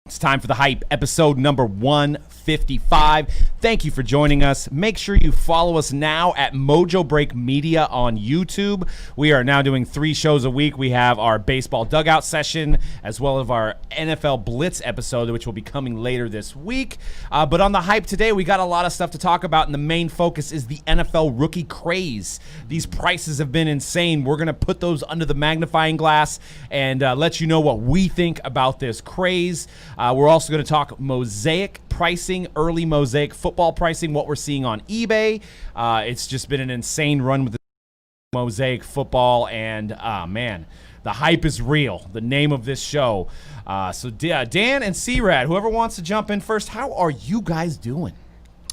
It's time for The Hype, episode number 155. Thank you for joining us. Make sure you follow us now at Mojobreak Media on YouTube. We are now doing 3 shows a week. We have our baseball dugout session, as well as our NFL Blitz episode, which will be coming later this week. But on The Hype today, we got a lot of stuff to talk about, and the main focus is the NFL rookie craze. These prices have been insane. We're going to put those under the magnifying glass and let you know what we think about this craze. We're also going to talk Mosaic pricing, early Mosaic football pricing, what we're seeing on eBay. It's just been an insane run with the Mosaic football, and man, the hype is real, the name of this show. So Dan and C-Rad, whoever wants to jump in first, how are you guys doing?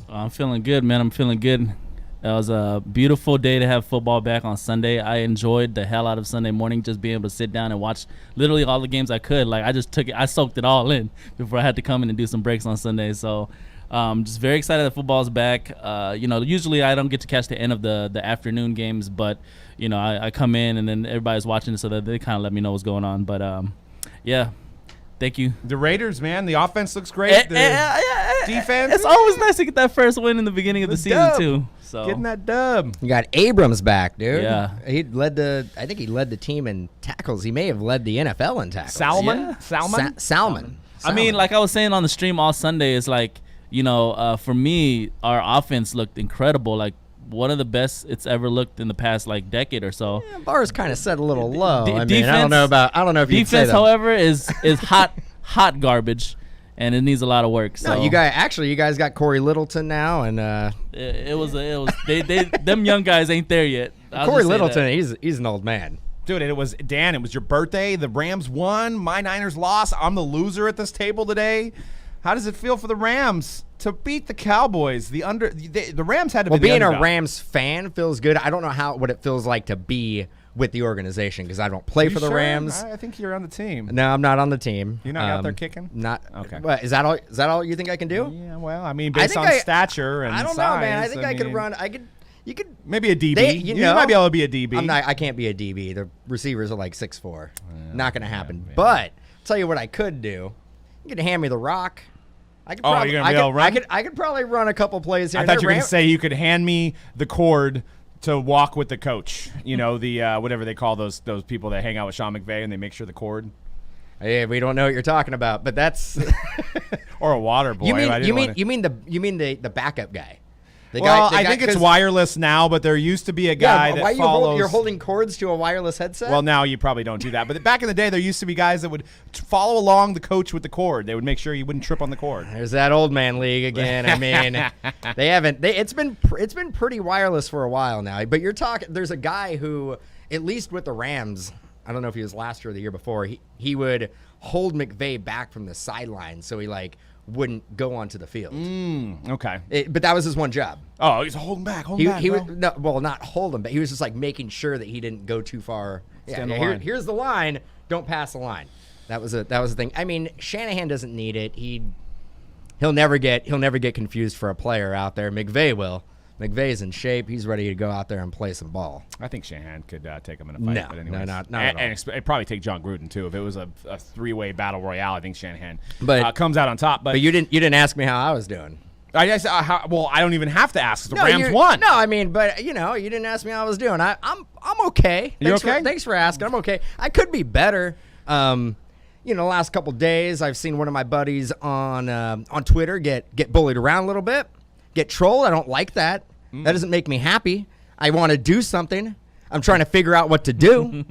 I'm feeling good, man. I'm feeling good. It was a beautiful day to have football back on Sunday. I enjoyed the hell out of Sunday morning, just being able to sit down and watch literally all the games I could. Like, I soaked it all in before I had to come in and do some breaks on Sunday. So just very excited that football's back. Usually I don't get to catch the end of the afternoon games, but, I come in and then everybody's watching it, so that they kind of let me know what's going on. But, yeah. Thank you. The Raiders, man, the offense looks great. Defense. It's always nice to get that first win in the beginning of the season, too. So getting that dub. You got Abrams back, dude. Yeah. I think he led the team in tackles. He may have led the NFL in tackles. Salmon. I mean, like I was saying on the stream all Sunday, it's like, for me, our offense looked incredible. Like, one of the best it's ever looked in the past decade or so. Yeah, bar's kind of set a little low. Defense, I don't know if you'd say that. Defense, however, is hot garbage, and it needs a lot an So you guys got Corey Littleton now, and them young guys ain't there yet. Corey Littleton, he's an old man. Dude, it was your birthday. The Rams won. My Niners lost. I'm the loser at this table today. How does it feel for the Rams to beat the Cowboys? The Rams had to be the being underdog. A Rams fan feels good. I don't know what it feels like to be with the organization because I don't play for the Rams. I think you're on the team. No, I'm not on the team. You're not out there kicking? Not okay. What, is that all you think I can do? Yeah, well, I mean, based on stature and I don't size, know, man. I think I could run. You could maybe a DB. You might be able to be a DB. I can't be a DB. The receivers are like 6'4". Not going to happen. Yeah. But I'll tell you what I could do. You could hand me the rock. You're gonna be able to run? I could probably run a couple plays here. I thought you were gonna say you could hand me the cord to walk with the coach. The whatever they call those people that hang out with Sean McVay and they make sure the cord. Hey, we don't know what you're talking about, but that's or a water boy. You mean the backup guy? I think it's wireless now, but there used to be a guy that follows. You're holding cords to a wireless headset? Well, now you probably don't do that. But back in the day, there used to be guys that would follow along the coach with the cord. They would make sure you wouldn't trip on the cord. There's that old man league again. I mean, it's been pretty wireless for a while now. But you're talking. There's a guy who, at least with the Rams, I don't know if he was last year or the year before, he would hold McVay back from the sideline, so he wouldn't go onto the field. Okay. But that was his one job. Oh, he's holding back. He was not holding, but he was just making sure that he didn't go too far. Here's the line. Don't pass the line. That was the thing. I mean, Shanahan doesn't need it. He'll never get confused for a player out there. McVay will. McVay's in shape. He's ready to go out there and play some ball. I think Shanahan could take him in a fight. No, but not at all. And it'd probably take John Gruden too. If it was a 3-way battle royale, I think Shanahan comes out on top. But you didn't ask me how I was doing. I guess. I don't even have to ask. The Rams won. No, I mean, but you didn't ask me how I was doing. I'm okay. You okay? Thanks for asking. I'm okay. I could be better. The last couple days, I've seen one of my buddies on Twitter get bullied around a little bit, get trolled. I don't like that. That doesn't make me happy. I want to do something. I'm trying to figure out what to do.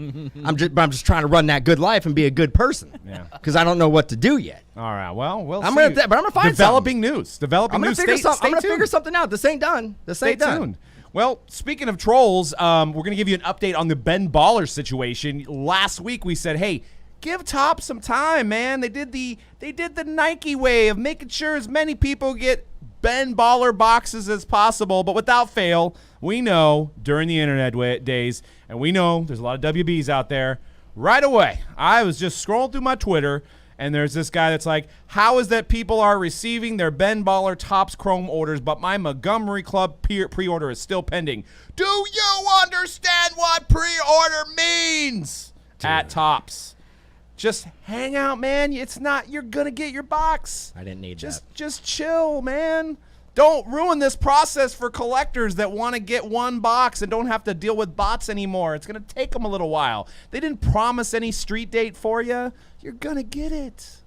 I'm just trying to run that good life and be a good person. Yeah. Because I don't know what to do yet. All right. Well, I'm gonna find developing news. I'm gonna figure something out. This ain't done. Stay tuned. Well, speaking of trolls, we're gonna give you an update on the Ben Baller situation. Last week we said, hey, give Top some time, man. They did the Nike way of making sure as many people get Ben Baller boxes as possible, but without fail, we know during the internet days, and we know there's a lot of WBs out there. Right away, I was just scrolling through my Twitter, and there's this guy that's like, how is that people are receiving their Ben Baller Topps Chrome orders, but my Montgomery Club pre-order is still pending? Do you understand what pre-order means? Dude. At Topps? Just hang out, man. It's not, you're going to get your box. I didn't need that. Just chill, man. Don't ruin this process for collectors that want to get one box and don't have to deal with bots anymore. It's going to take them a little while. They didn't promise any street date for you. You're going to get it.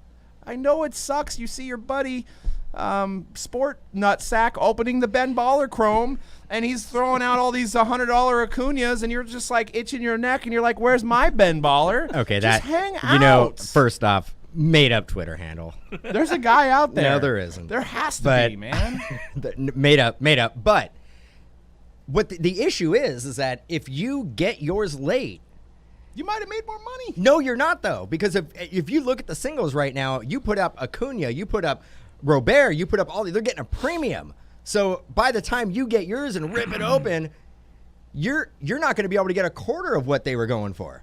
I know it sucks. You see your buddy Sport Nutsack opening the Ben Baller Chrome, and he's throwing out all these $100 Acuñas, and you're just like itching your neck, and you're like, where's my Ben Baller? Okay, just hang out. You know, first off, made up Twitter handle. There's a guy out there. No, there isn't. There has to be, man. made up. But what the issue is that if you get yours late, you might have made more money. No, you're not, though, because if you look at the singles right now, you put up Acuña, you put up Robert, you put up all these, they're getting a premium. So by the time you get yours and rip it open, you're not going to be able to get a quarter of what they were going for.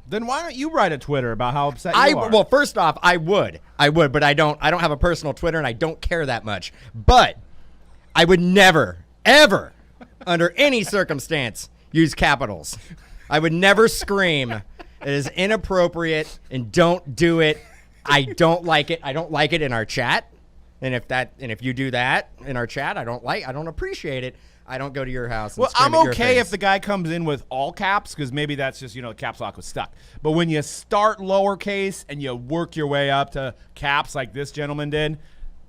Then why don't you write a Twitter about how upset you are? Well, first off, I would, but I don't have a personal Twitter, and I don't care that much. But I would never, ever, under any circumstance, use capitals. I would never scream. It is inappropriate, and don't do it. I don't like it. I don't like it in our chat. And if you do that in our chat, I don't appreciate it. I don't go to your house. And I'm at your okay face. if the guy comes in with all caps, because maybe that's just, the caps lock was stuck. But when you start lowercase and you work your way up to caps like this gentleman did,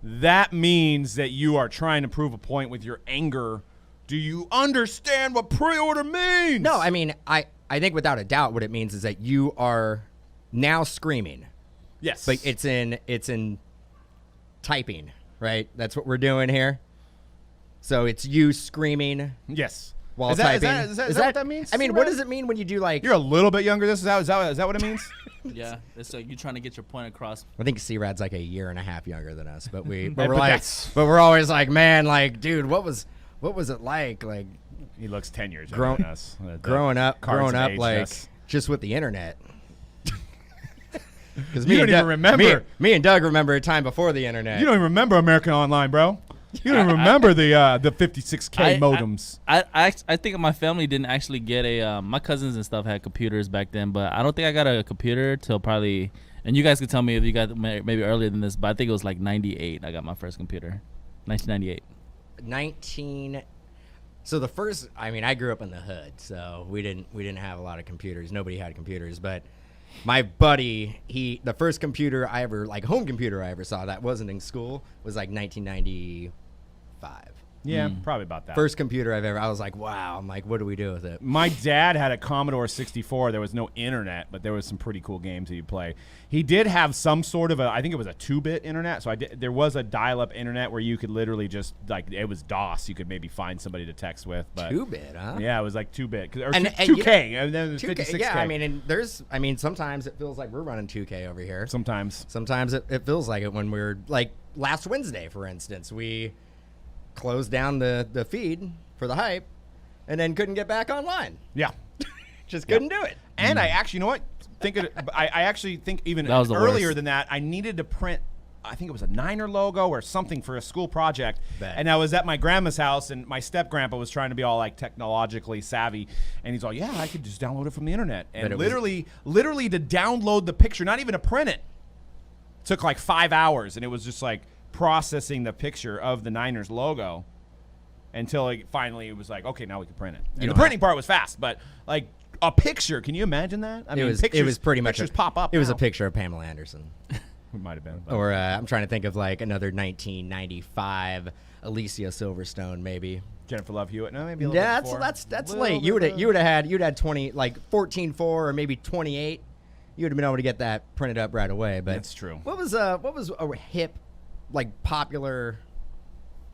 that means that you are trying to prove a point with your anger. Do you understand what pre-order means? No, I mean, I think without a doubt what it means is that you are now screaming. Yes. But it's in typing, right? That's what we're doing here. So it's you screaming. Yes. While typing. Is that what that means? I mean, what does it mean when you do like? You're a little bit younger. Is that what it means? Yeah, it's like you trying to get your point across. I think C-Rad's like a year and a half younger than us, but we're But like, but we're always like, man, like, dude, what was it like? Like, he looks 10 years younger than us. growing up, like us. just with the internet. Because You don't even remember. Me and Doug remember a time before the internet. You don't even remember American Online, bro. You don't even remember the 56K modems. I think my family didn't actually get a. My cousins and stuff had computers back then, but I don't think I got a computer till probably. And you guys could tell me if you got maybe earlier than this, but I think it was like 98. I got my first computer, 1998. So the first, I mean, I grew up in the hood, so we didn't have a lot of computers. Nobody had computers, but my buddy, the first computer I ever, like home computer I ever saw that wasn't in school was like 1995. Yeah, probably about that. First computer I was like, wow. I'm like, what do we do with it? My dad had a Commodore 64. There was no internet, but there was some pretty cool games that he'd play. He did have some sort of I think it was a 2-bit internet. So there was a dial-up internet where you could literally just, like, it was DOS. You could maybe find somebody to text with. But 2-bit, huh? Yeah, it was like 2-bit. Or And 2K. And then it was 2K, 56K. yeah, I mean, sometimes it feels like we're running 2K over here. Sometimes it feels like it when we're, like, last Wednesday, for instance, we closed down the feed for the hype and then couldn't get back online. Yeah. Just couldn't do it. And I actually, you know what? I actually think even That was the earlier worst. than that, I needed to print, I think it was a Niner logo or something for a school project. Bet. And I was at my grandma's house, and my step-grandpa was trying to be all, like, technologically savvy. And he's all, yeah, I could just download it from the internet. And literally to download the picture, not even to print it, took like 5 hours. And it was just like processing the picture of the Niners logo until it was like, okay, now we can print it. And the printing part was fast, but like a picture, can you imagine that? I mean, it was pretty much pictures pop up. It was now. a picture of Pamela Anderson. It might have been. But. Or I'm trying to think of like another 1995 Alicia Silverstone, maybe. Jennifer Love Hewitt. No, maybe a little bit before. That's late. You'd had 20, like 14.4 or maybe 28. You would have been able to get that printed up right away. But that's true. What was a hip, like popular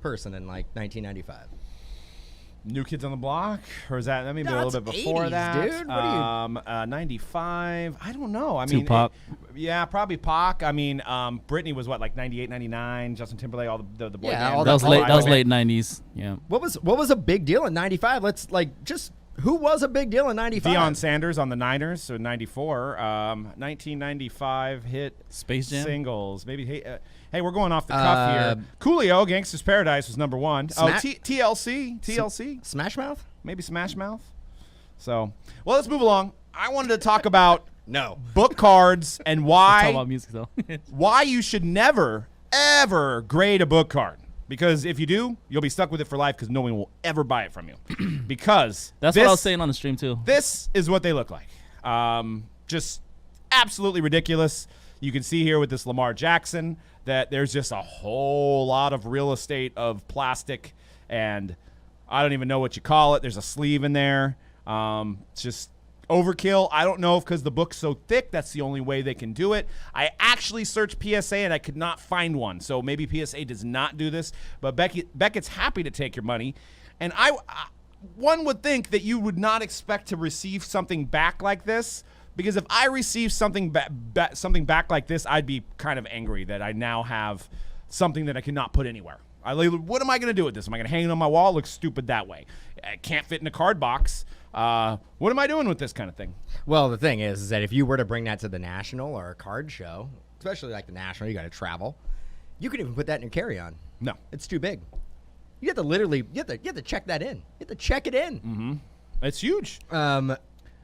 person in like 1995? New Kids on the Block, or is that maybe a little bit before 80s, that? dude. What are you? 95. I don't know. I mean, Tupac. Yeah, probably Pac. I mean, Britney was what, like 98, 99. Justin Timberlake, all the boy Yeah, bands. all That was late. Right That was away. late 90s. Yeah. What was a big deal in 95? Let's like just who was a big deal in 95? Deion Sanders on the Niners, so 94. 1995 hit Space Jam? singles. Maybe hey, we're going off the cuff here. Coolio, Gangsta's Paradise was number one. TLC, Smash Mouth? maybe Smash Mouth. So, well, let's move along. I wanted to talk about No. book cards and Talk why about music though. why you should never ever grade a book card. Because if you do, you'll be stuck with it for life because no one will ever buy it from you. Because That's what I was saying on the stream too. this is what they look like. Just absolutely ridiculous. You can see here with this Lamar Jackson that there's just a whole lot of real estate of plastic, and I don't even know what you call it. There's a sleeve in there. It's just overkill. I don't know if because the book's so thick, that's the only way they can do it. I actually searched PSA and I could not find one. So maybe PSA does not do this, but Beckett's happy to take your money. And one would think that you would not expect to receive something back like this, because if I received something back like this, I'd be kind of angry that I now have something that I cannot put anywhere. What am I going to do with this? Am I going to hang it on my wall? It looks stupid that way. It can't fit in a card box. What am I doing with this kind of thing? Well, the thing is that if you were to bring that to the National or a card show, especially like the National, you got to travel. You could even put that in your carry-on. No. It's too big. You have to literally, you have to check that in. You have to check it in. Mm-hmm. It's huge.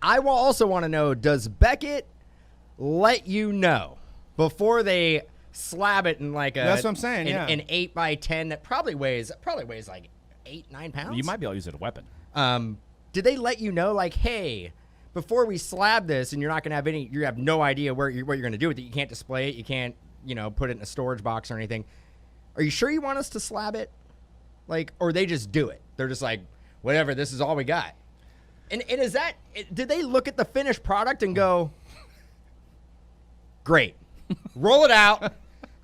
I will also want to know, does Beckett let you know before they slab it in like a That's what I'm saying, yeah. an 8x10 that probably weighs like 8-9 pounds? You might be able to use it as a weapon. Did they let you know, like, hey, before we slab this, and you're not going to have any, you have no idea what you're going to do with it. You can't display it. You can't, put it in a storage box or anything. Are you sure you want us to slab it? Like, or they just do it? They're just like, whatever, this is all we got. And is that, did they look at the finished product and go, great, roll it out.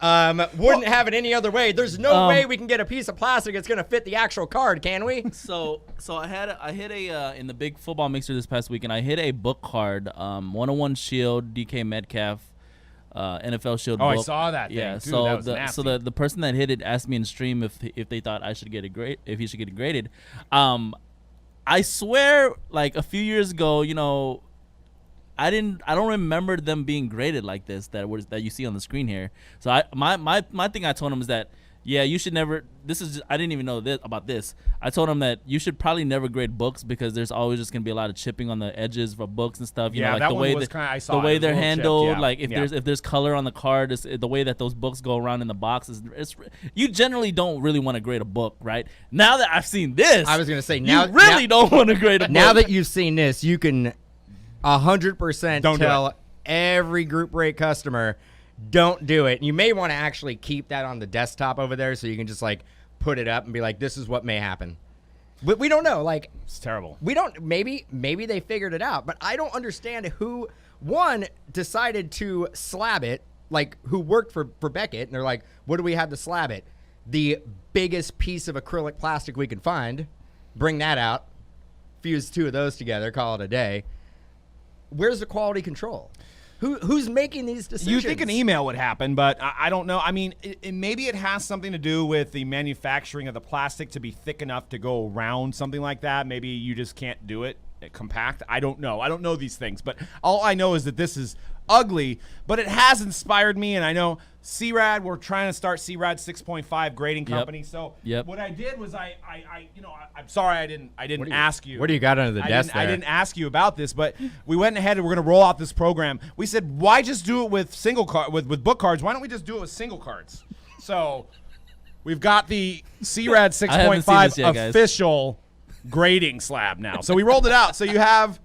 Wouldn't have it any other way. There's no way we can get a piece of plastic that's going to fit the actual card, can we? So I hit a in the big football mixer this past weekend. I hit a book card, 101 Shield, DK Metcalf, NFL Shield. Oh, book. I saw that. Yeah. Thing. Dude, so that was nasty. the person that hit it asked me in stream if they thought I should get it if he should get it graded. I swear, like a few years ago, I don't remember them being graded like this that you see on the screen here. So my thing I told him is that you should never. I didn't even know about this. I told him that you should probably never grade books because there's always just gonna be a lot of chipping on the edges for books and stuff. You know, like that the one way was that I saw the way it. they're It was a little handled. chipped, yeah. Like Yeah. if there's color on the card, the way that those books go around in the box you generally don't really want to grade a book, right? Now that I've seen this, I was going to say, you really don't want to grade a book. Now that you've seen this, you can 100% Don't do tell every group rate customer, don't do it. You may want to actually keep that on the desktop over there so you can just like put it up and be like, this is what may happen. But we don't know. Like, It's terrible. we don't, maybe they figured it out, but I don't understand who, one, decided to slab it, like who worked for Beckett, and they're like, what do we have to slab it? The biggest piece of acrylic plastic we can find, bring that out, fuse two of those together, call it a day. Where's the quality control? Who's making these decisions? You think an email would happen, but I don't know. I mean, maybe it has something to do with the manufacturing of the plastic to be thick enough to go around something like that. Maybe you just can't do it compact. I don't know. I don't know these things, but all I know is that this is ugly, but it has inspired me, and I know C-Rad, we're trying to start C-Rad 6.5 grading company. So what I did was I'm sorry I didn't ask you. What do you got under the desk there? I didn't ask you about this, but we went ahead and we're going to roll out this program. We said, why just do it with with book cards? Why don't we just do it with single cards? So we've got the C-Rad 6.5 official grading slab now. So we rolled it out. So you have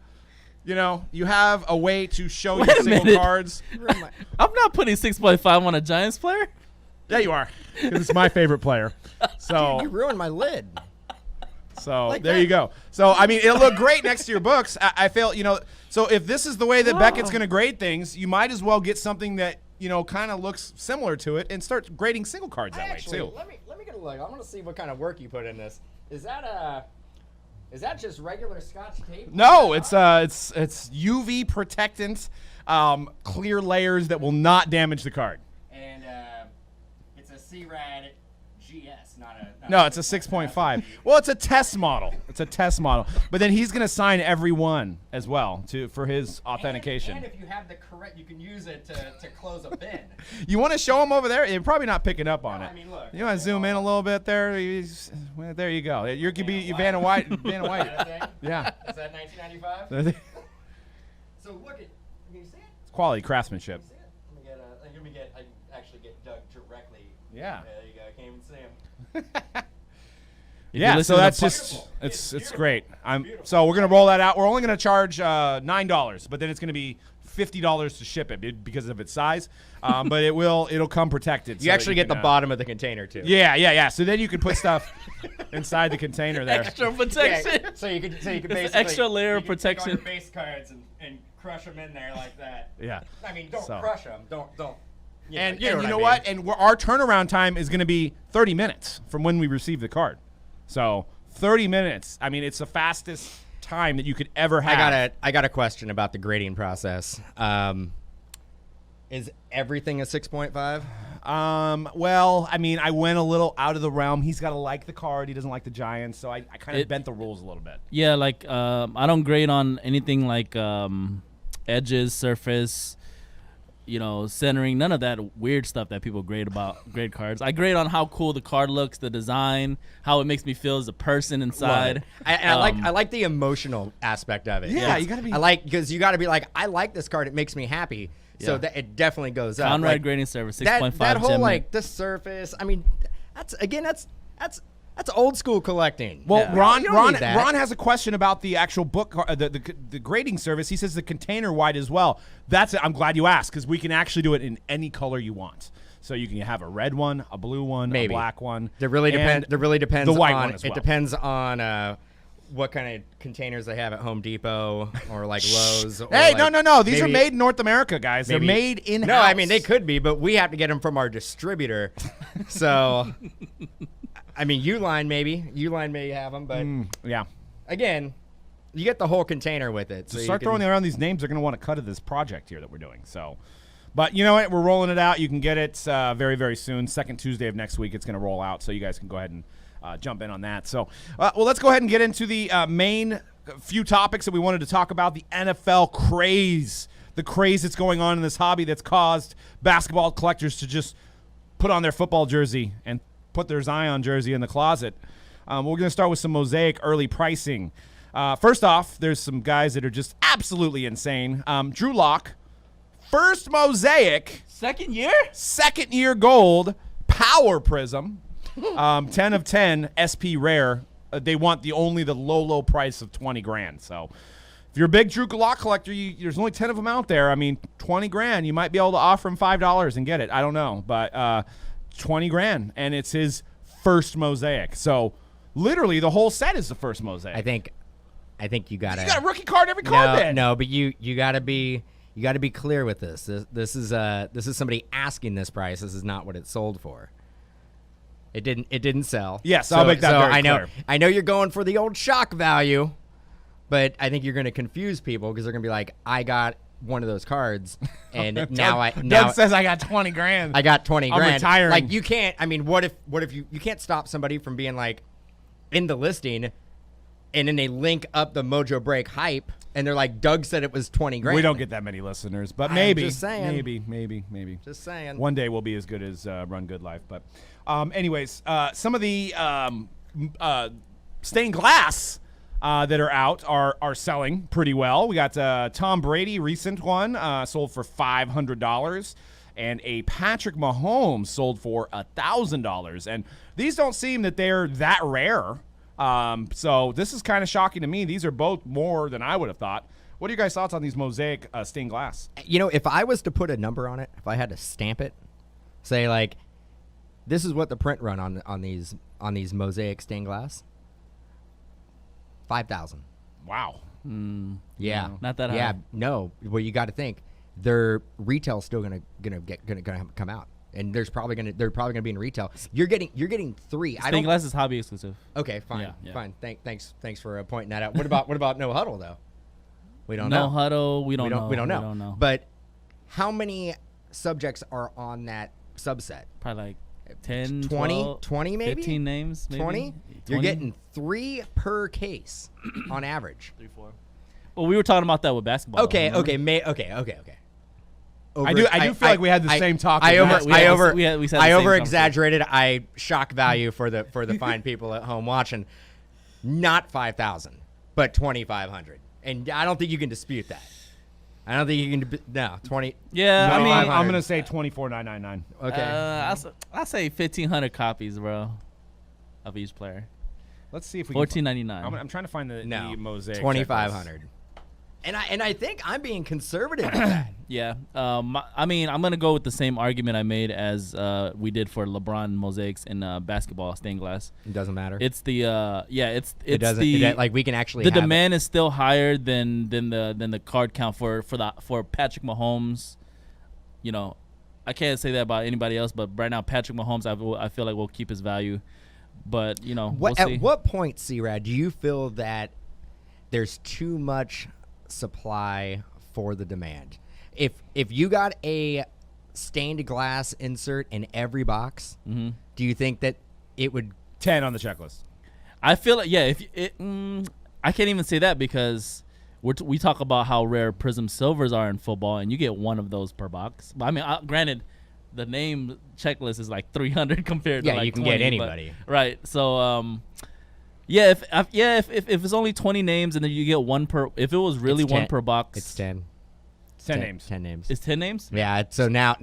a way to show your single cards. I'm not putting 6.5 on a Giants player. Yeah, you are. Because it's my favorite player. So You ruined my lid. So Like there that. you go. So, I mean, it'll look great next to your books. I feel, so if this is the way that Beckett's going to grade things, you might as well get something that, kind of looks similar to it and start grading single cards that way, too. Let me get a look. I want to see what kind of work you put in this. Is that just regular Scotch tape? No, it's UV protectant, clear layers that will not damage the card. And it's a C-Rad GS, not a... No, it's a 6.5. Well, it's a test model. But then he's going to sign every one as well for his authentication. And if you have the correct, you can use it to close a bin. You want to show him over there? You're probably not picking up on it. I mean, look. You want to zoom in a little bit there? Well, there you go. You could be Vanna White. Vanna White. Yeah. Is that 1995? So look at, can you see it? quality craftsmanship. Let me get. I can actually get Doug directly. Yeah. There you go. I can't even see him. Yeah, so that's just it's great. So we're gonna roll that out. We're only gonna charge $9, but then it's gonna be $50 to ship it because of its size. But it'll come protected. You actually get the bottom of the container too. Yeah. So then you can put stuff inside the container there. Extra protection. Yeah, so you can basically extra layer of you can take all protection. your base cards and crush them in there like that. Yeah. I mean, don't So. crush them. Don't. And you know you know what? what? And our turnaround time is gonna be 30 minutes from when we receive the card. So 30 minutes. I mean, it's the fastest time that you could ever have. I got a question about the grading process. Is everything a 6.5? Well, I mean, I went a little out of the realm. He's got to like the card. He doesn't like the Giants, so I kind of bent the rules a little bit. Yeah, like I don't grade on anything like edges, surface, centering, none of that weird stuff that people grade cards. I grade on how cool the card looks, the design, how it makes me feel as a person inside. I like the emotional aspect of it. Yeah, you gotta be. because you gotta be like, I like this card. It makes me happy. So Yeah. that it definitely goes up. Conrad Like, grading service 6.5. that whole gem like the surface. I mean, that's old school collecting. Well, Yeah. Ron You don't need that. Ron has a question about the actual book, the grading service. He says the container wide as well. I'm glad you asked because we can actually do it in any color you want. So you can have a red one, a blue one, Maybe. a black one. It really depends. and It really depends. the white on, one as well. It depends on what kind of containers they have at Home Depot or like Lowe's. Or Hey, like no. These are maybe- made in North America, guys. They're made in house. No, I mean they could be, but we have to get them from our distributor. So, I mean, Uline may have them, but Yeah. again, you get the whole container with it. So So you start can- throwing around these names. They're going to want to cut of this project here that we're doing. So, but you know what? We're rolling it out. You can get it very, very soon. Second Tuesday of next week, it's going to roll out. So you guys can go ahead and jump in on that. So, well, let's go ahead and get into the main few topics that we wanted to talk about. The NFL craze, the craze that's going on in this hobby that's caused basketball collectors to just put on their football jersey and put their Zion jersey in the closet. We're going to start with some Mosaic early pricing. First off, there's some guys that are just absolutely insane. Drew Lock, first Mosaic, Second year? second year gold, power prism, 10 of 10 SP rare. They want the low price of 20 grand. So if you're a big Drew Lock collector, there's only 10 of them out there. I mean, 20 grand, you might be able to offer him $5 and get it. I don't know, but 20 grand, and it's his first Mosaic. So literally the whole set is the first Mosaic. I think you gotta. You got a rookie card every card then. No, but you gotta be clear with this. This is somebody asking this price. This is not what it sold for. It didn't sell. Yes, I'll make that very clear. I know you're going for the old shock value, but I think you're going to confuse people because they're going to be like, I got one of those cards, and Doug says I got 20 grand. I got 20 I'm grand. retiring. Like you can't. I mean, what if you can't stop somebody from being like in the listing, and then they link up the Mojobreak hype, and they're like, Doug said it was 20 grand. We don't get that many listeners, but I'm maybe, just saying. maybe. Just saying. One day we'll be as good as Run Good Life. But anyways, some of the stained glass that are out are selling pretty well. We got Tom Brady, recent one, sold for $500. And a Patrick Mahomes sold for $1,000. And these don't seem that they're that rare. So this is kind of shocking to me. These are both more than I would have thought. What are your guys' thoughts on these Mosaic stained glass? You know, if I was to put a number on it, if I had to stamp it, say like, this is what the print run on these Mosaic stained glass, 5,000. Wow. Yeah, not that high. Yeah, no. Well, you got to think their retail's still gonna come out, and they're probably gonna be in retail. You're getting 3. Stained glass is hobby exclusive. Okay, fine, Yeah. fine. Thanks for pointing that out. What about no huddle though? We don't No know. huddle. We don't know. We don't know. But how many subjects are on that subset? Probably like 10, 20, 12, 20 maybe? 15 names, maybe. 20? You're getting 3 per case on average. 3, 4. Well, we were talking about that with basketball. Okay. remember? Okay. I do feel like we had the same talk. I we said the same over exaggerated. I shock value for the fine people at home watching. Not 5,000, but 2,500, and I don't think you can dispute that. I don't think you can. No, 20. Yeah, No, I mean, I'm gonna say 24,999. Okay. I say 1,500 copies, bro, of each player. Let's see if we. $14.99. I'm trying to find the Mosaic. 2,500. And I think I'm being conservative with that. Yeah. I mean, I'm gonna go with the same argument I made as we did for LeBron mosaics in basketball stained glass. It doesn't matter. It's the it's it doesn't. Like we can actually. The have demand is still higher than the card count for Patrick Mahomes. You know, I can't say that about anybody else, but right now Patrick Mahomes, I feel like will keep his value. But you know, we'll see. At what point, C-Rad, do you feel that there's too much supply for the demand? If you got a stained glass insert in every box, do you think that it would 10 on the checklist? I feel like I can't even say that because we talk about how rare Prism Silvers are in football, and you get one of those per box. But I mean, granted, the name checklist is like 300 compared to like you can 20, get anybody, right? So if it's only 20 names and then you get one per, if it was really one per box, it's 10. 10 names. 10 names. It's 10 names. Yeah. So now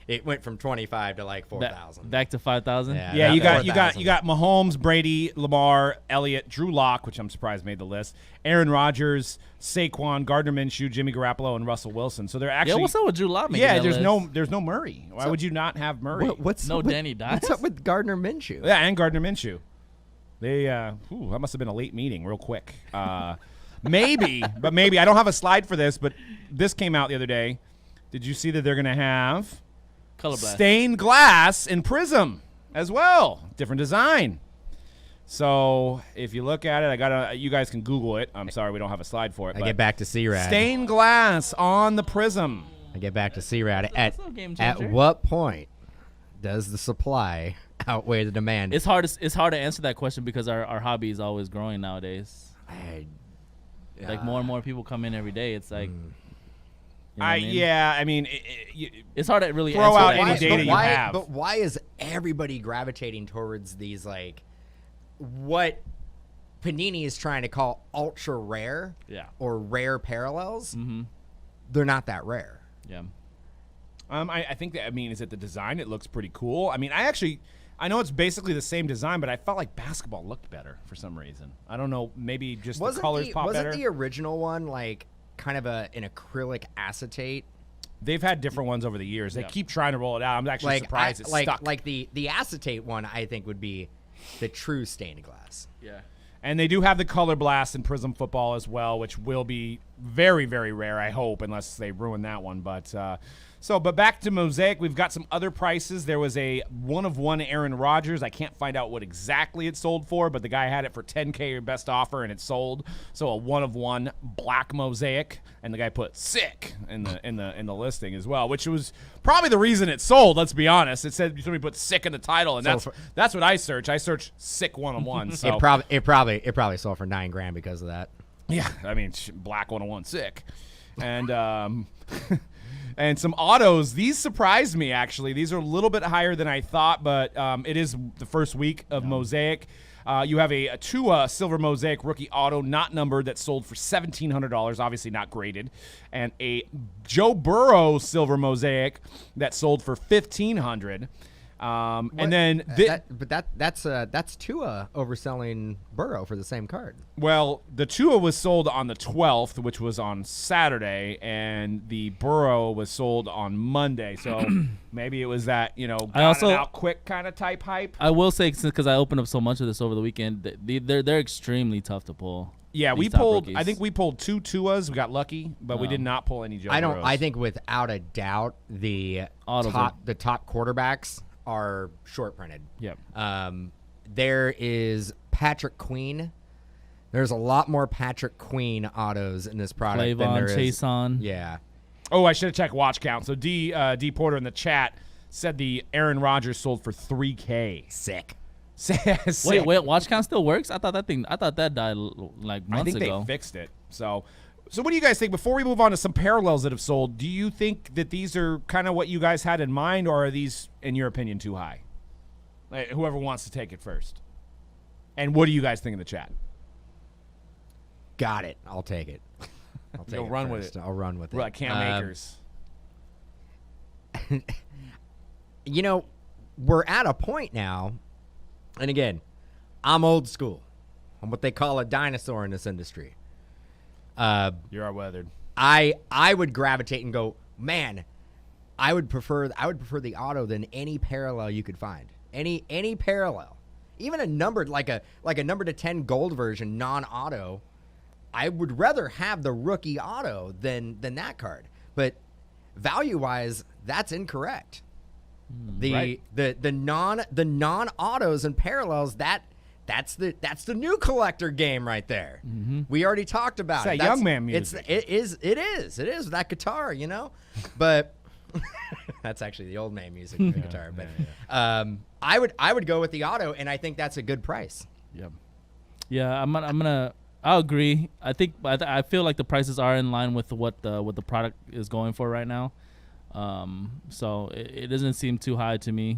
it went from 25 to like 4,000. Back to 5,000. Yeah, you got Mahomes, Brady, Lamar, Elliott, Drew Lock, which I'm surprised made the list, Aaron Rodgers, Saquon, Gardner Minshew, Jimmy Garoppolo, and Russell Wilson. So they're actually what's up with Drew Lock? Yeah, there's no Murray. Why would you not have Murray? What's no up with, Danny Dimes? What's up with Gardner Minshew? Yeah, and Gardner Minshew. They that must have been a late meeting, real quick. Maybe I don't have a slide for this, but this came out the other day. Did you see that they're gonna have Color blast. stained glass in Prism as well? Different design. So if you look at it, you guys can Google it. I'm sorry we don't have a slide for it. I get back to C-Rad. Stained glass on the Prism. I get back to C-Rad. Game At changer. what point does the supply outweigh the demand? It's hard to answer that question because our hobby is always growing nowadays. Like more and more people come in every day. It's like, you know what I mean? Yeah, I mean, it's hard to really throw answer out that any question. data you have. But why is everybody gravitating towards these, like, what Panini is trying to call ultra rare or rare parallels? Mm-hmm. They're not that rare. Yeah. I think that, is it the design? It looks pretty cool. I mean, I know it's basically the same design, but I felt like basketball looked better for some reason. I don't know, maybe just the colors pop better. Wasn't the original one like kind of an acrylic acetate? They've had different ones over the years. They keep trying to roll it out. I'm actually surprised it's stuck. Like the acetate one, I think would be the true stained glass. Yeah. And they do have the color blast in Prism football as well, which will be very, very rare, I hope, unless they ruin that one. But but back to Mosaic, we've got some other prices. There was a one-of-one Aaron Rodgers. I can't find out what exactly it sold for, but the guy had it for $10K best offer, and it sold. So a one-of-one black Mosaic, and the guy put sick in the listing as well, which was probably the reason it sold. Let's be honest. It said somebody put sick in the title, and that's what I search. I search sick one-on-one. So it probably sold for $9,000 because of that. Yeah, black 101 sick, and and some autos. These surprised me actually. These are a little bit higher than I thought, but it is the first week of Mosaic. You have a Tua Silver Mosaic rookie auto, not numbered, that sold for $1,700, obviously not graded, and a Joe Burrow Silver Mosaic that sold for $1,500. And then that's Tua overselling Burrow for the same card. Well, the Tua was sold on the 12th, which was on Saturday, and the Burrow was sold on Monday. So maybe it was that, got it out quick kind of type hype. I will say, because I opened up so much of this over the weekend, they're extremely tough to pull. Yeah, we pulled. I think we pulled 2 Tuas. We got lucky, but we did not pull any Joe Burrows. I think without a doubt the top quarterbacks are short printed. Yep. There is Patrick Queen. There's a lot more Patrick Queen autos in this product than there is. Chason. Yeah. Oh, I should have checked watch count. So D Porter in the chat said the Aaron Rodgers sold for $3K. Sick. Wait, watch count still works? I thought that died like months ago. I think they fixed it. So what do you guys think? Before we move on to some parallels that have sold, do you think that these are kind of what you guys had in mind, or are these, in your opinion, too high? Whoever wants to take it first. And what do you guys think in the chat? Got it. I'll take it. I'll take You'll it run with first. it. I'll run with it. Like Cam Akers. You know, we're at a point now, and again, I'm old school. I'm what they call a dinosaur in this industry. You're outweathered. I would gravitate and go, man, I would prefer the auto than any parallel you could find. Any parallel. Even a numbered like a number to 10 gold version non-auto, I would rather have the rookie auto than that card. But value-wise, that's incorrect. Right. The non-autos and parallels, that's the new collector game right there. Mm-hmm. We already talked about It's it. that young man music. It is that guitar, you know. But that's actually the old man music for the guitar. But I would go with the auto, and I think that's a good price. Yep. Yeah, I'll agree. I feel like the prices are in line with what the product is going for right now. So it doesn't seem too high to me.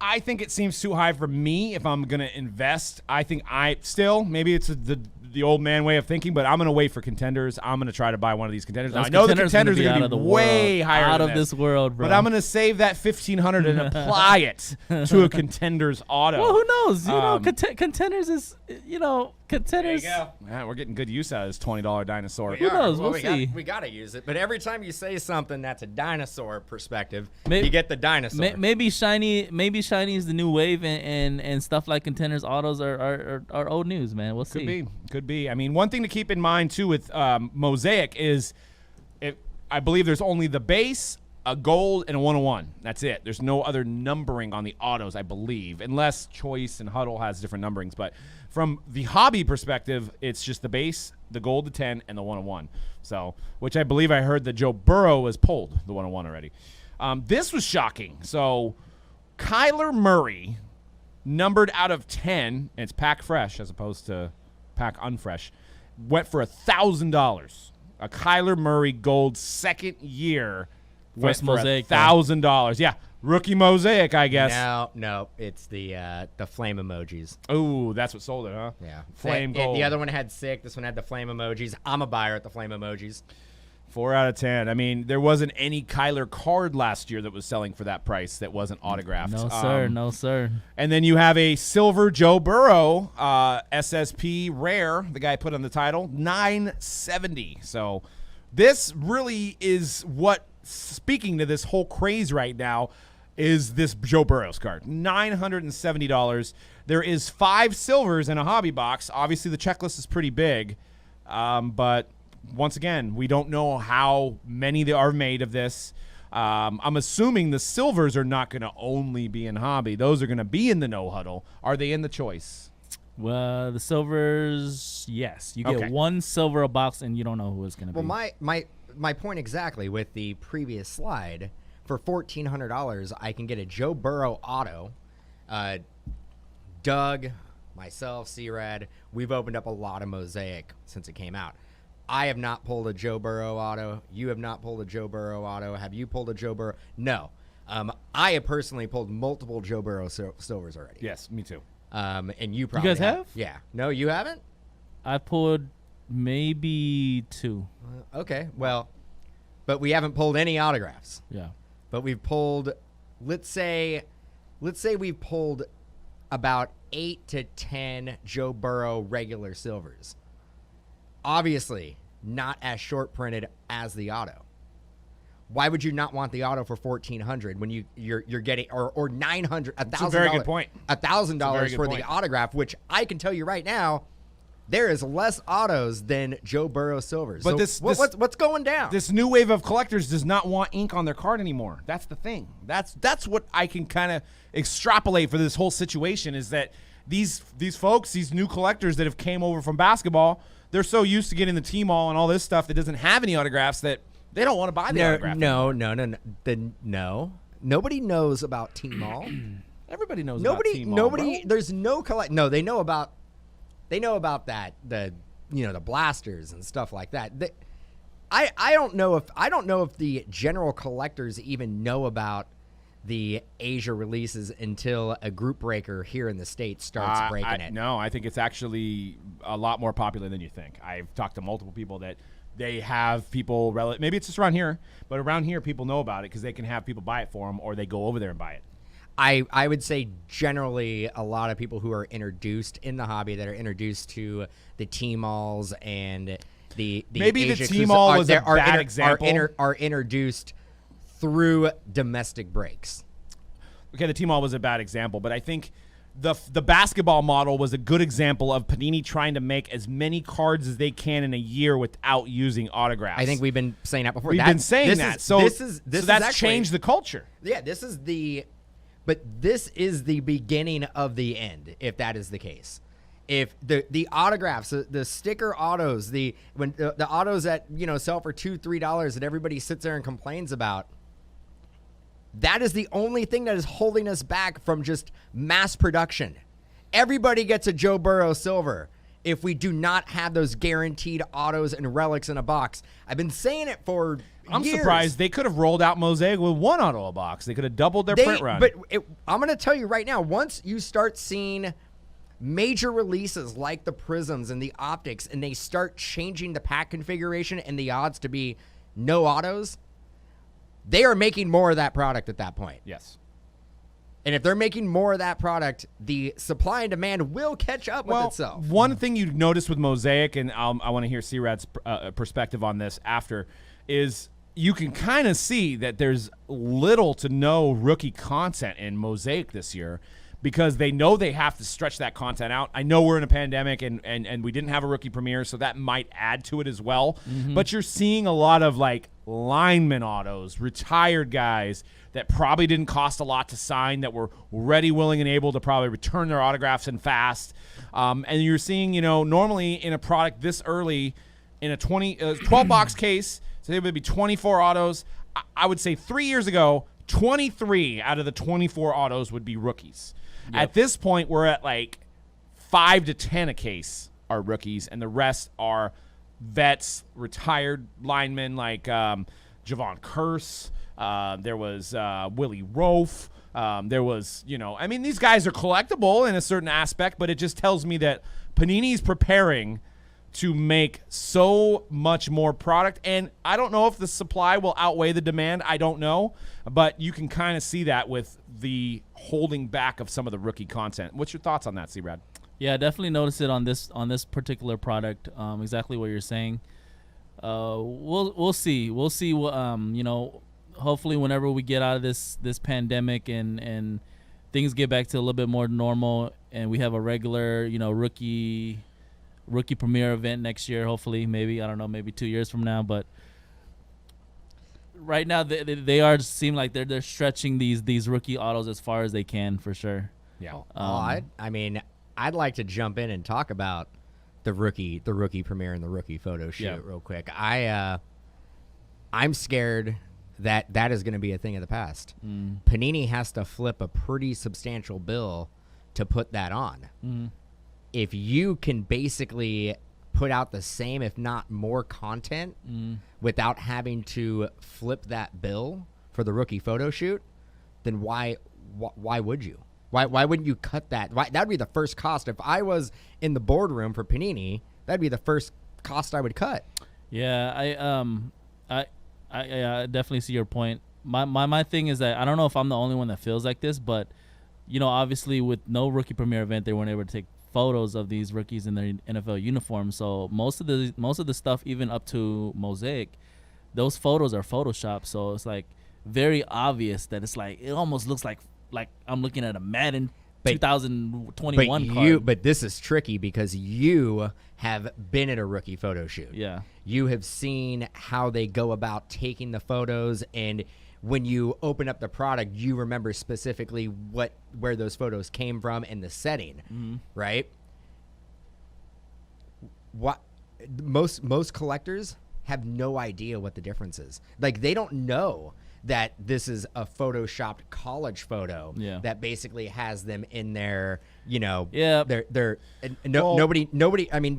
I think it seems too high for me if I'm going to invest. I think maybe it's the old man way of thinking, but I'm going to wait for contenders. I'm going to try to buy one of these contenders. Now, I know the contenders are going to be way higher out than of this world, bro. But I'm going to save that $1,500 and apply it to a contender's auto. Well, who knows? You know, contenders is, contenders. There you go. Yeah, we're getting good use out of this $20 dinosaur. Who knows? We'll see. We got to use it. But every time you say something that's a dinosaur perspective, Maybe- you get the dinosaur. Maybe shiny is the new wave, and stuff like contenders autos are old news, man. We'll see. Could be. I mean, one thing to keep in mind too with Mosaic is, I believe there's only the base, a gold, and a 101. That's it. There's no other numbering on the autos, I believe, unless Choice and Huddle has different numberings. But from the hobby perspective, it's just the base, the gold, the 10, and the 101. So, which I believe I heard that Joe Burrow has pulled the 101 already. This was shocking. So, Kyler Murray, numbered out of 10, and it's pack fresh as opposed to pack unfresh, went for $1,000. A Kyler Murray gold second year went First for Mosaic, $1,000. Yeah, rookie Mosaic, I guess. No, it's the flame emojis. Ooh, that's what sold it, huh? Yeah, Flame gold. The other one had sick. This one had the flame emojis. I'm a buyer at the flame emojis. 4 out of 10. I mean, there wasn't any Kyler card last year that was selling for that price that wasn't autographed. No, sir. And then you have a silver Joe Burrow SSP rare. The guy put on the title, $970. So this really is what, speaking to this whole craze right now, is this Joe Burrow's card. $970. There is 5 silvers in a hobby box. Obviously, the checklist is pretty big, but once again, we don't know how many there are made of this. I'm assuming the silvers are not going to only be in hobby. Those are going to be in the no huddle. Are they in the choice? Well, the silvers, yes. You get one silver a box, and you don't know who it's going to be. Well, my point exactly with the previous slide, for $1,400, I can get a Joe Burrow auto. Doug, myself, C-Rad, we've opened up a lot of Mosaic since it came out. I have not pulled a Joe Burrow auto. You have not pulled a Joe Burrow auto. Have you pulled a Joe Burrow? No. I have personally pulled multiple Joe Burrow silvers already. Yes, me too. And you probably guys have? Yeah. No, you haven't? I pulled maybe 2. Okay. Well, but we haven't pulled any autographs. Yeah. But we've pulled, let's say we've pulled about 8 to 10 Joe Burrow regular silvers. Obviously, not as short printed as the auto. Why would you not want the auto for $1,400 when you're getting or $900, $1,000? That's a very good point. $1,000 for the autograph, which I can tell you right now, there is less autos than Joe Burrow silvers. But so what's going down? This new wave of collectors does not want ink on their card anymore. That's the thing. That's what I can kind of extrapolate for this whole situation is that these folks, these new collectors that have came over from basketball, they're so used to getting the team all and all this stuff that doesn't have any autographs that they don't want to buy the autograph. No. Nobody knows about Team All. Everybody knows about Team All, Nobody. bro. There's no collect. No, they know about that. The blasters and stuff like that. I don't know if the general collectors even know about the Asia releases until a group breaker here in the States starts breaking it. No, I think it's actually a lot more popular than you think. I've talked to multiple people that they have people, maybe it's just around here, but around here people know about it because they can have people buy it for them or they go over there and buy it. I would say generally a lot of people who are introduced in the hobby that are introduced to the T-malls and the maybe Asia the T-mall was a bad example. Are introduced through domestic breaks. Okay, the T-Mall was a bad example, but I think the basketball model was a good example of Panini trying to make as many cards as they can in a year without using autographs. I think we've been saying that before. We've been saying that. So that's actually changed the culture. Yeah, this is the beginning of the end, if that is the case. If the autographs, the sticker autos, the autos that sell for $2-3 that everybody sits there and complains about, that is the only thing that is holding us back from just mass production. Everybody gets a Joe Burrow silver if we do not have those guaranteed autos and relics in a box. I've been saying it for I'm years. surprised they could have rolled out Mosaic with one auto a box. They could have doubled their print run. But I'm going to tell you right now, once you start seeing major releases like the Prisms and the Optics, and they start changing the pack configuration and the odds to be no autos, they are making more of that product at that point. Yes. And if they're making more of that product, the supply and demand will catch up with itself. One thing you notice with Mosaic, and I want to hear C-Rad's perspective on this after, is you can kind of see that there's little to no rookie content in Mosaic this year because they know they have to stretch that content out. I know we're in a pandemic and we didn't have a rookie premiere, so that might add to it as well. Mm-hmm. But you're seeing a lot of like lineman autos, retired guys that probably didn't cost a lot to sign, that were ready, willing, and able to probably return their autographs in fast. And you're seeing, normally in a product this early, in a 12-box case, so there would be 24 autos. I would say 3 years ago, 23 out of the 24 autos would be rookies. Yep. At this point, we're at like 5 to 10 a case are rookies, and the rest are vets, retired linemen like Javon Curse. There was Willie Rofe. There was, these guys are collectible in a certain aspect, but it just tells me that Panini's preparing to make so much more product. And I don't know if the supply will outweigh the demand. I don't know. But you can kind of see that with the holding back of some of the rookie content. What's your thoughts on that, C-Rad? Yeah, definitely notice it on this particular product. Exactly what you're saying. We'll see. We'll see what hopefully whenever we get out of this pandemic and things get back to a little bit more normal and we have a regular, rookie premiere event next year, hopefully, maybe 2 years from now, but right now they are seem like they're stretching these rookie autos as far as they can, for sure. Yeah. I'd like to jump in and talk about the rookie premiere and the rookie photo shoot real quick. I'm scared that is going to be a thing of the past. Panini has to flip a pretty substantial bill to put that on. If you can basically put out the same, if not more content without having to flip that bill for the rookie photo shoot, then why would you? Why wouldn't you cut that? That'd be the first cost. If I was in the boardroom for Panini, that'd be the first cost I would cut. Yeah, I definitely see your point. My thing is that I don't know if I'm the only one that feels like this, but obviously with no rookie premiere event, they weren't able to take photos of these rookies in their NFL uniforms. So most of the stuff, even up to Mosaic, those photos are photoshopped. So it's like very obvious that it's like it almost looks like I'm looking at a Madden 2021 card. But this is tricky because you have been at a rookie photo shoot. Yeah. You have seen how they go about taking the photos, and when you open up the product, you remember specifically where those photos came from and the setting, right? What most collectors have no idea what the difference is. Like, they don't know that this is a photoshopped college photo that basically has them in their, nobody. I mean,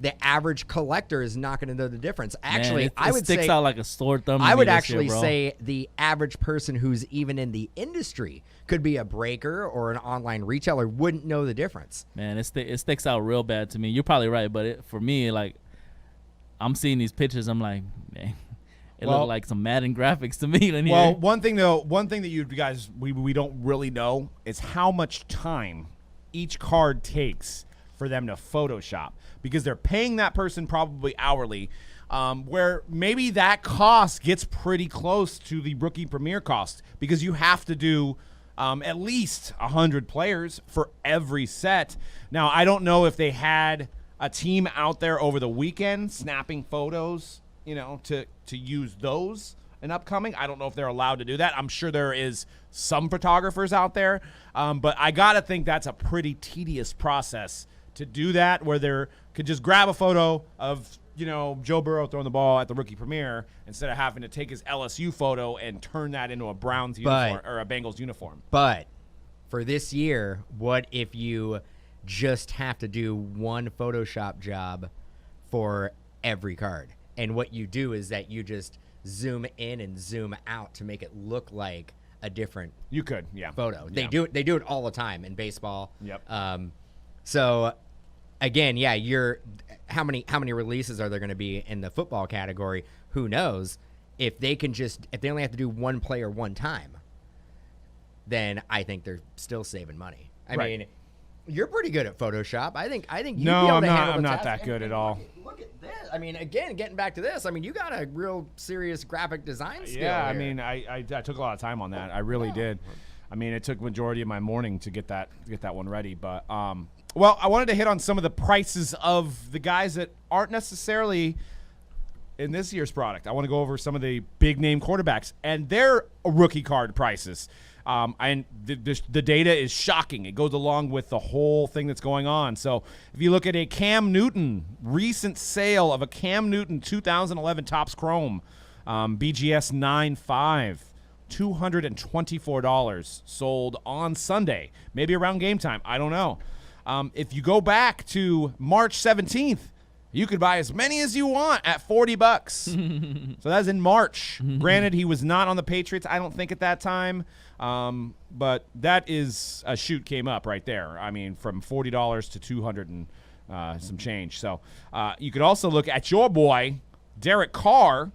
the average collector is not going to know the difference. Actually, Man, I would sticks say out like a sore thumb. to I me would this actually year, bro. say the average person who's even in the industry, could be a breaker or an online retailer, wouldn't know the difference. Man, it sticks out real bad to me. You're probably right, but for me, like, I'm seeing these pictures, I'm like, man, it Well- looked like some Madden graphics to me. In Well, here. one thing that you guys we don't really know is how much time each card takes for them to Photoshop, because they're paying that person probably hourly, where maybe that cost gets pretty close to the rookie premier cost, because you have to do at least 100 players for every set. Now, I don't know if they had a team out there over the weekend snapping photos, to use those in upcoming. I don't know if they're allowed to do that. I'm sure there is some photographers out there, but I gotta think that's a pretty tedious process to do that, where they could just grab a photo of Joe Burrow throwing the ball at the rookie premiere instead of having to take his LSU photo and turn that into a Browns uniform or a Bengals uniform. But for this year, what if you just have to do one Photoshop job for every card? And what you do is that you just zoom in and zoom out to make it look like a different You could, yeah. photo. They Yeah. do it all the time in baseball. Yep. So again, yeah, how many releases are there going to be in the football category? If they only have to do one player one time, then I think they're still saving money. I Right. mean, you're pretty good at Photoshop. I think you'd No, be able I'm to not- handle I'm the not task. that good at all. Look at this. I mean, again, getting back to this, I mean, you got a real serious graphic design skill. Yeah, I here. mean, I took a lot of time on that. I really did. I mean, it took majority of my morning to get that one ready. But well, I wanted to hit on some of the prices of the guys that aren't necessarily in this year's product. I want to go over some of the big name quarterbacks and their rookie card prices. And the data is shocking. It goes along with the whole thing that's going on. So if you look at a Cam Newton, recent sale of a Cam Newton 2011 Topps Chrome, BGS 9.5, $224 sold on Sunday, maybe around game time. I don't know. If you go back to March 17th, you could buy as many as you want at $40. So that's in March. Granted, he was not on the Patriots, I don't think, at that time. But that is a shoot came up right there. I mean, from $40 to $200 and some change. So you could also look at your boy, Derek Carr,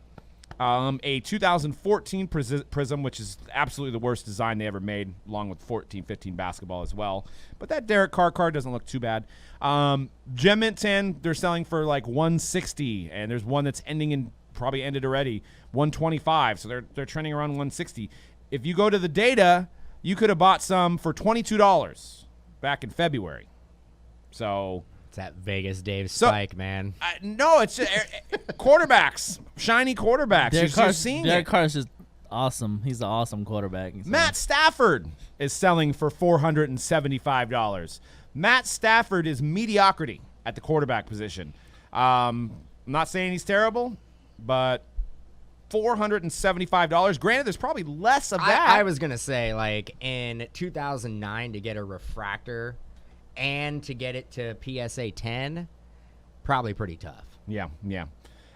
a 2014 Prism, which is absolutely the worst design they ever made, along with 14-15 basketball as well. But that Derek Carr card doesn't look too bad. Gem Mint 10, they're selling for like $160, and there's one that's probably ended already, $125. So they're trending around $160. If you go to the data, you could have bought some for $22 back in February. So it's that Vegas Dave spike, man. no, it's just, quarterbacks, shiny quarterbacks. You're seeing Derek it. Carr is just awesome. He's an awesome quarterback. So. Matt Stafford is selling for $475. Matt Stafford is mediocrity at the quarterback position. I'm not saying he's terrible, but $475. Granted, there's probably less of that. I was going to say, like, in 2009, to get a refractor and to get it to PSA 10, probably pretty tough. Yeah.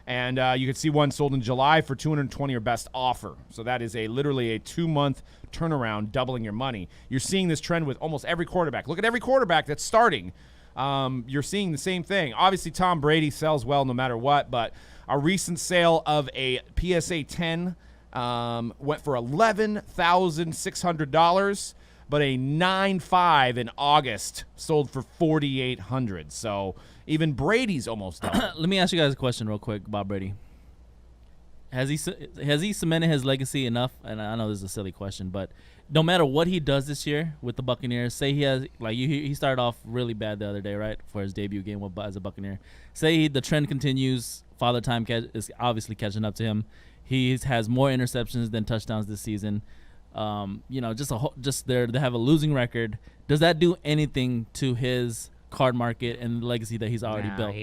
And you can see one sold in July for $220 or best offer. So that is literally a 2-month turnaround, doubling your money. You're seeing this trend with almost every quarterback. Look at every quarterback that's starting. You're seeing the same thing. Obviously, Tom Brady sells well no matter what, but a recent sale of a PSA 10 went for $11,600, but a 9.5 in August sold for $4,800. So even Brady's almost done. Let me ask you guys a question real quick about Brady. Has he cemented his legacy enough? And I know this is a silly question, but no matter what he does this year with the Buccaneers, say he has he started off really bad the other day, right, for his debut game as a Buccaneer. Say the trend continues, Father Time is obviously catching up to him. He has more interceptions than touchdowns this season. Just they have a losing record. Does that do anything to his card market and the legacy that he's already built?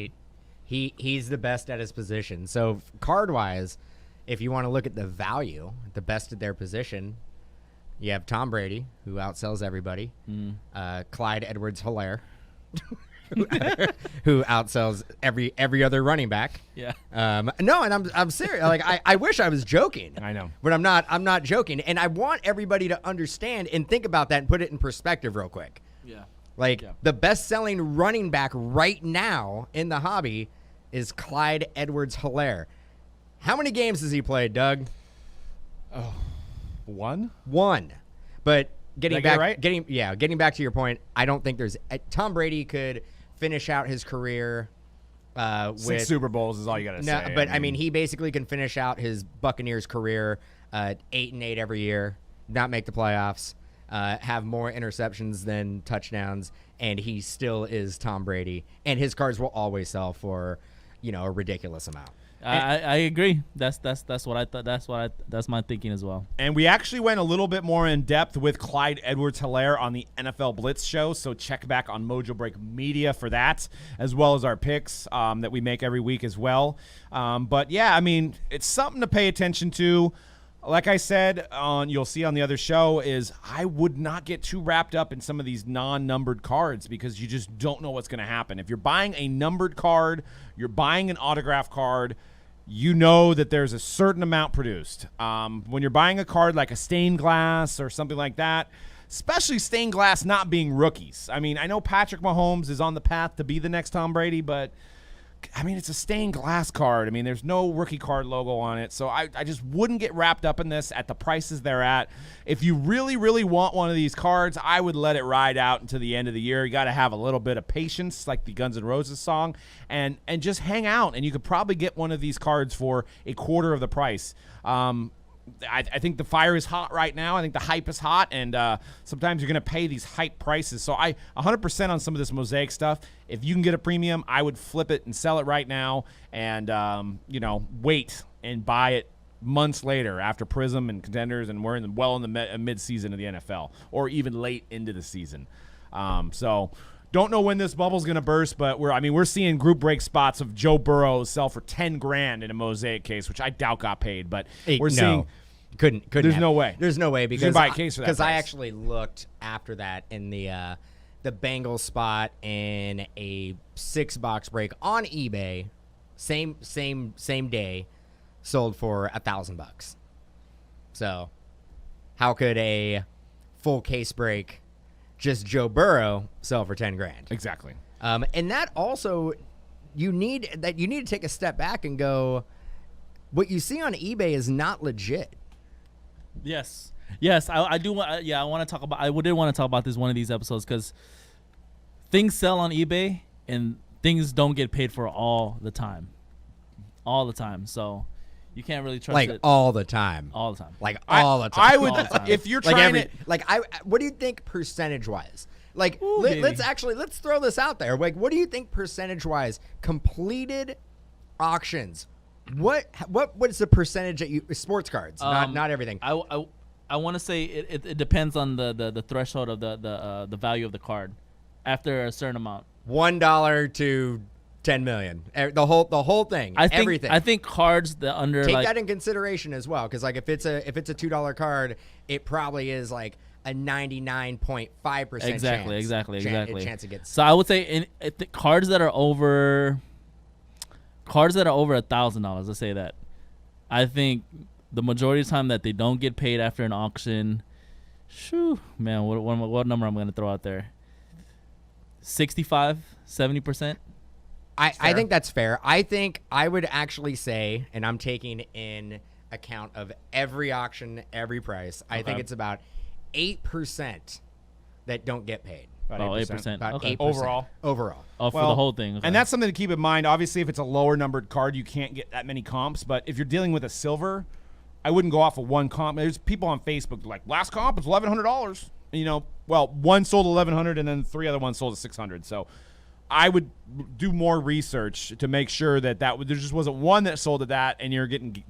He's the best at his position. So card wise, if you want to look at the value, the best at their position, you have Tom Brady, who outsells everybody. Clyde-Edwards Hilaire. who outsells every other running back. Yeah. No, and I'm serious. Like I wish I was joking. I know. But I'm not joking. And I want everybody to understand and think about that and put it in perspective real quick. Yeah. Like the best-selling running back right now in the hobby is Clyde-Edwards-Helaire. How many games has he played, Doug? Oh, one. But getting Did I get back, it right? getting back to your point, I don't think there's Tom Brady could finish out his career with 6 Super Bowls is all you got to no, say. but I mean, he basically can finish out his Buccaneers career 8-8 every year, not make the playoffs, have more interceptions than touchdowns, and he still is Tom Brady, and his cards will always sell for, a ridiculous amount. I agree. That's what I thought. That's my thinking as well. And we actually went a little bit more in depth with Clyde-Edwards-Helaire on the NFL Blitz show, so check back on Mojobreak Media for that, as well as our picks that we make every week as well. But yeah, I mean, it's something to pay attention to. Like I said, you'll see on the other show, is I would not get too wrapped up in some of these non-numbered cards because you just don't know what's going to happen. If you're buying a numbered card, you're buying an autograph card, you know that there's a certain amount produced. When you're buying a card like a stained glass or something like that, especially stained glass not being rookies. I mean, I know Patrick Mahomes is on the path to be the next Tom Brady, but I mean, it's a stained glass card. I mean, there's no rookie card logo on it. So I just wouldn't get wrapped up in this at the prices they're at. If you really, really want one of these cards, I would let it ride out until the end of the year. You got to have a little bit of patience, like the Guns N' Roses song, and just hang out. And you could probably get one of these cards for a quarter of the price. I think the fire is hot right now. I think the hype is hot, and sometimes you're going to pay these hype prices. So I 100% on some of this Mosaic stuff. If you can get a premium, I would flip it and sell it right now and, wait and buy it months later after Prism and Contenders, and we're in the mid-season of the NFL or even late into the season. So don't know when this bubble's going to burst, but we're seeing group break spots of Joe Burrow sell for $10,000 in a Mosaic case, which I doubt got paid, but we're seeing couldn't. There's no way. There's no way because buy a case for that because I price. actually looked after that in the Bengals spot in a 6-box break on eBay, same day, sold for $1,000. So, how could a full case break, just Joe Burrow, sell for $10,000? Exactly. And that also, you need to take a step back and go, what you see on eBay is not legit. Yes. I do want. I want to talk about. I did want to talk about this one of these episodes because things sell on eBay and things don't get paid for all the time. So you can't really trust it. All the time. All the time. All the time. I would, All the time. if you're trying what do you think percentage-wise? Ooh, Let's throw this out there. What do you think percentage-wise completed auctions? What is the percentage that you sports cards? Not everything. I want to say it depends on the threshold of the value of the card after a certain amount. $1 to $10 million. The whole thing. Everything. I think cards that under take that in consideration as well, because if it's a $2 card, it probably is like a 99.5% exactly chance it gets. So I would say cards that are over $1,000. Let's say that. I think the majority of the time that they don't get paid after an auction. Shoo, man, what number I'm going to throw out there? 65, 70%. I think that's fair. I think I would actually say, and I'm taking in account of every auction, every price, I think it's about 8% that don't get paid. About 8%. About Okay. 8%. Overall. Oh, for the whole thing. Okay. And that's something to keep in mind. Obviously, if it's a lower numbered card, you can't get that many comps. But if you're dealing with a silver, I wouldn't go off of one comp. There's people on Facebook like, last comp is $1,100. One sold $1,100 and then 3 other ones sold at $600. So I would do more research to make sure that there just wasn't one that sold at that and you're getting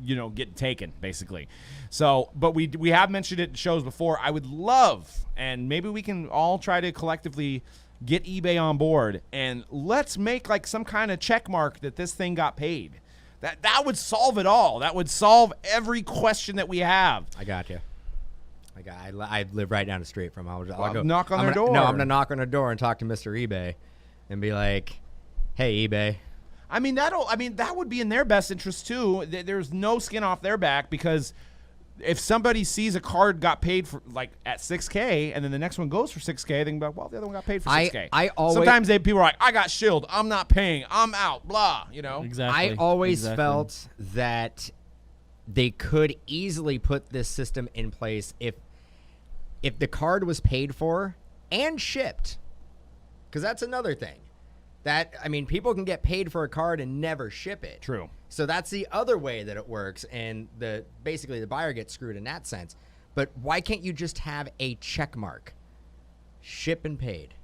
taken, basically. So, but we have mentioned it in shows before. I would love, and maybe we can all try to collectively get eBay on board, and let's make like some kind of check mark that this thing got paid. That would solve it all. That would solve every question that we have. I got you. I live right down the street from. I'll go knock on their door. No, I'm gonna knock on their door and talk to Mr. eBay. and be like, hey, eBay. I mean, that would be in their best interest too. There's no skin off their back, because if somebody sees a card got paid for like at $6K and then the next one goes for $6K, they can be like, well, the other one got paid for $6K. Sometimes people are like, I got shilled, I'm not paying, I'm out, blah, you know. Exactly. I always felt that they could easily put this system in place if the card was paid for and shipped, because that's another thing. That, I mean, people can get paid for a card and never ship it. True. So that's the other way that it works, and basically the buyer gets screwed in that sense. But why can't you just have a check mark? Ship and paid.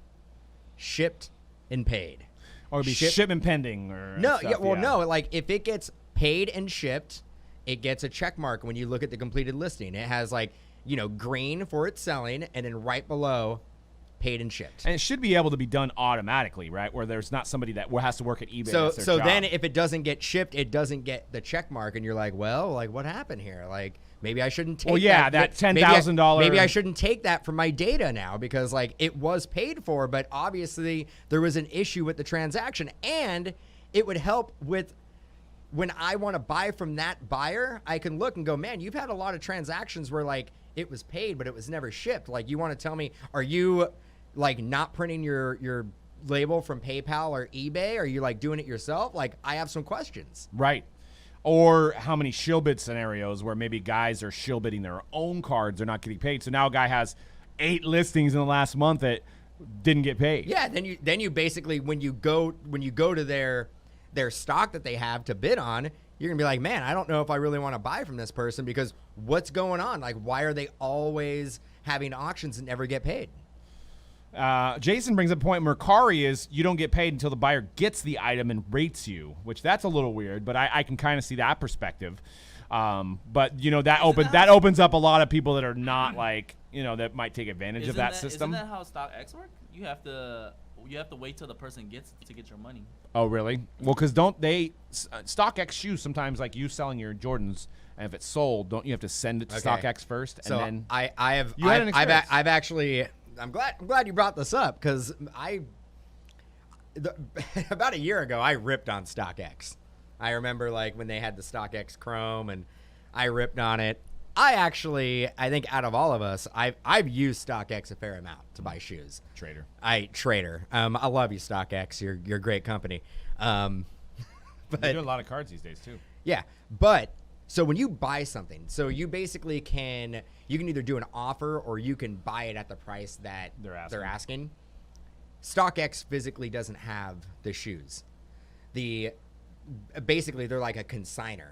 Shipped and paid. Or it'd be shipment pending or no, stuff, no. Like if it gets paid and shipped, it gets a check mark when you look at the completed listing. It has like, green for its selling, and then right below, paid and shipped. And it should be able to be done automatically, right? Where there's not somebody that has to work at eBay. So then if it doesn't get shipped, it doesn't get the check mark, and you're like, well, like what happened here? Like maybe I shouldn't take that $10,000. Maybe I shouldn't take that from my data now, because like it was paid for, but obviously there was an issue with the transaction, and it would help with when I want to buy from that buyer, I can look and go, man, you've had a lot of transactions where like it was paid, but it was never shipped. Like you want to tell me, are you like not printing your label from PayPal or eBay? Are you like doing it yourself? Like I have some questions. Right. Or how many shill bid scenarios where maybe guys are shill bidding their own cards, they're not getting paid. So now a guy has 8 listings in the last month that didn't get paid. Yeah, then you basically when you go to their stock that they have to bid on, you're gonna be like, man, I don't know if I really want to buy from this person, because what's going on? Like, why are they always having auctions and never get paid? Jason brings up a point. Mercari is you don't get paid until the buyer gets the item and rates you, which that's a little weird, but I can kind of see that perspective. But that opens up a lot of people that are not like, that might take advantage of that system. Isn't that how StockX work? You have to wait till the person gets to get your money. Oh, really? Well, because don't they StockX shoes sometimes, like you selling your Jordans, and if it's sold, don't you have to send it to StockX first? And so then I've actually. I'm glad you brought this up, because about a year ago I ripped on StockX. I remember like when they had the StockX Chrome, and I ripped on it. I think out of all of us, I've used StockX a fair amount to buy shoes. Trader. I love you, StockX. You're a great company. But you do a lot of cards these days too. Yeah, but so when you buy something, so you basically can either do an offer or you can buy it at the price that they're asking. StockX physically doesn't have the shoes. Basically they're like a consigner.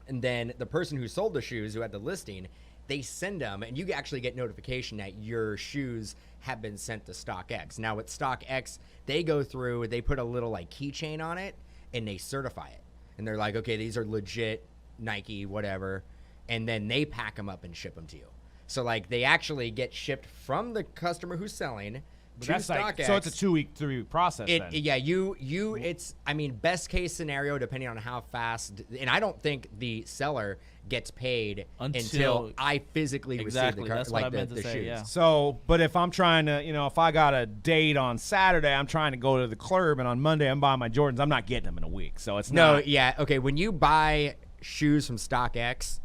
And then the person who sold the shoes, who had the listing, they send them, and you actually get notification that your shoes have been sent to StockX. Now with StockX, they go through, they put a little like keychain on it, and they certify it. And they're like, okay, these are legit Nike, whatever. And then they pack them up and ship them to you. So like they actually get shipped from the customer who's selling to StockX. So it's a 2-week, 3-week process then. Yeah, it's, best case scenario, depending on how fast, and I don't think the seller gets paid until I physically receive the That's what I meant to say, shoes. yeah. So, but if I'm trying to, if I got a date on Saturday, I'm trying to go to the club, and on Monday I'm buying my Jordans, I'm not getting them in a week. So it's not. No, yeah, okay, when you buy shoes from StockX,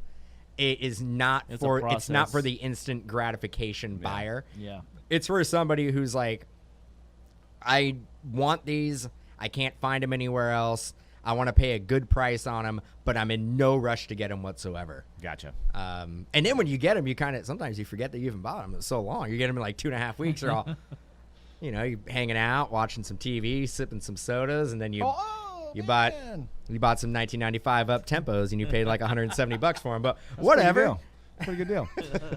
it's not for the instant gratification buyer. Yeah. It's for somebody who's like, I want these, I can't find them anywhere else. I want to pay a good price on them, but I'm in no rush to get them whatsoever. Gotcha. And then when you get them, you sometimes you forget that you even bought them. It's so long. You get them in like 2.5 weeks. They're all, you're hanging out, watching some TV, sipping some sodas, and then you bought some 1995 up tempos, and you paid like $170 for them. But whatever. Pretty good deal.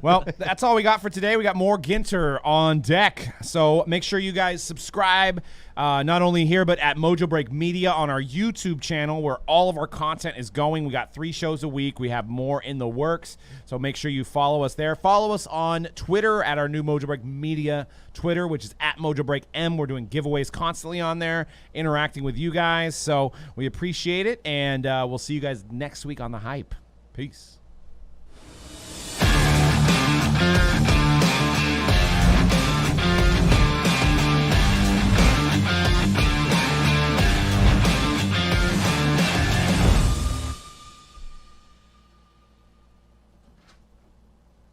Well, that's all we got for today. We got more Ginter on deck. So make sure you guys subscribe, not only here, but at Mojobreak Media on our YouTube channel, where all of our content is going. We got 3 shows a week. We have more in the works. So make sure you follow us there. Follow us on Twitter at our new Mojobreak Media Twitter, which is at MojobreakM. We're doing giveaways constantly on there, interacting with you guys. So we appreciate it. And we'll see you guys next week on The Hype. Peace.